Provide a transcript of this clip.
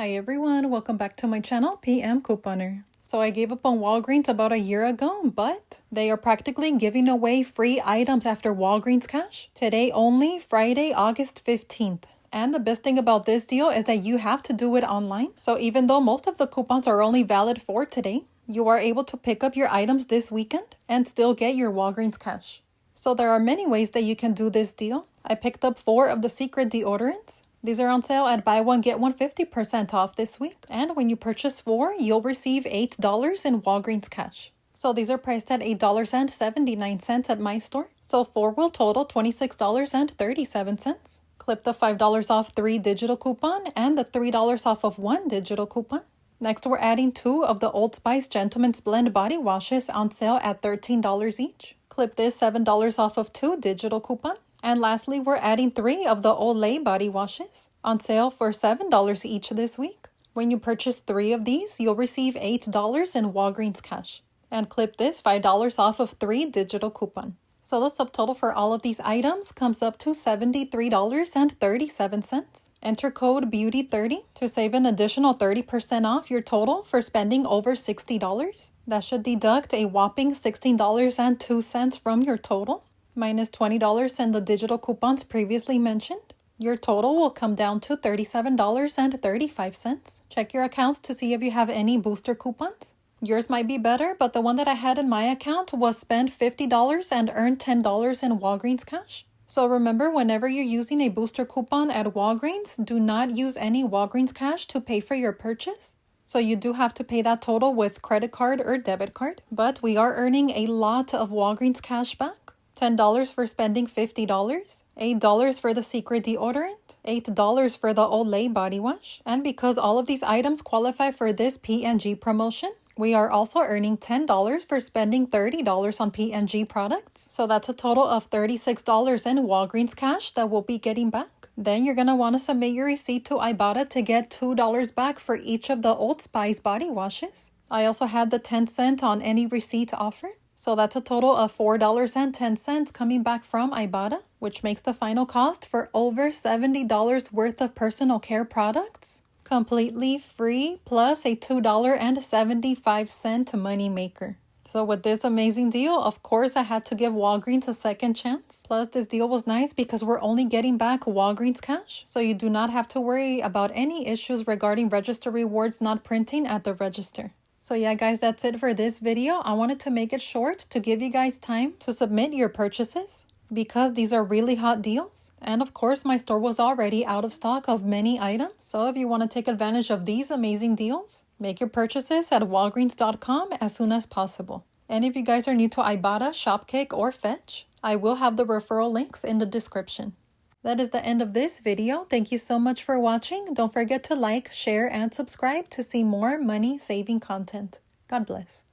Hi everyone, welcome back to my channel, PM Couponer. So I gave up on Walgreens about a year ago, but they are practically giving away free items after Walgreens Cash. Today only, Friday, August 15th. And the best thing about this deal is that you have to do it online. So even though most of the coupons are only valid for today, you are able to pick up your items this weekend and still get your Walgreens Cash. So there are many ways that you can do this deal. I picked up 4 of the Secret deodorants. These are on sale at buy one, get one 50% off this week. And when you purchase 4, you'll receive $8 in Walgreens Cash. So these are priced at $8.79 at my store. So 4 will total $26.37. Clip the $5 off 3 digital coupon and the $3 off of 1 digital coupon. Next, we're adding 2 of the Old Spice Gentleman's Blend body washes on sale at $13 each. Clip this $7 off of 2 digital coupon. And lastly, we're adding 3 of the Olay body washes on sale for $7 each this week. When you purchase 3 of these, you'll receive $8 in Walgreens Cash. And clip this $5 off of 3 digital coupon. So the subtotal for all of these items comes up to $73.37. Enter code BEAUTY30 to save an additional 30% off your total for spending over $60. That should deduct a whopping $16.02 from your total. Minus $20 in the digital coupons previously mentioned. Your total will come down to $37.35. Check your accounts to see if you have any booster coupons. Yours might be better, but the one that I had in my account was spend $50 and earn $10 in Walgreens Cash. So remember, whenever you're using a booster coupon at Walgreens, do not use any Walgreens Cash to pay for your purchase. So you do have to pay that total with credit card or debit card. But we are earning a lot of Walgreens Cash back. $10 for spending $50, $8 for the Secret deodorant, $8 for the Olay body wash. And because all of these items qualify for this P&G promotion, we are also earning $10 for spending $30 on P&G products. So that's a total of $36 in Walgreens Cash that we'll be getting back. Then you're going to want to submit your receipt to Ibotta to get $2 back for each of the Old Spice body washes. I also had the 10-cent on any receipt offer. So that's a total of $4.10 coming back from Ibotta, which makes the final cost for over $70 worth of personal care products completely free, plus a $2.75 money maker. So with this amazing deal, of course, I had to give Walgreens a second chance. Plus, this deal was nice because we're only getting back Walgreens Cash. So you do not have to worry about any issues regarding register rewards not printing at the register. So yeah, guys, that's it for this video. I wanted to make it short to give you guys time to submit your purchases because these are really hot deals. And of course, my store was already out of stock of many items. So if you want to take advantage of these amazing deals, make your purchases at walgreens.com as soon as possible. And if you guys are new to Ibotta, SHOPKICK, or Fetch, I will have the referral links in the description. That is the end of this video. Thank you so much for watching. Don't forget to like, share, and subscribe to see more money-saving content. God bless.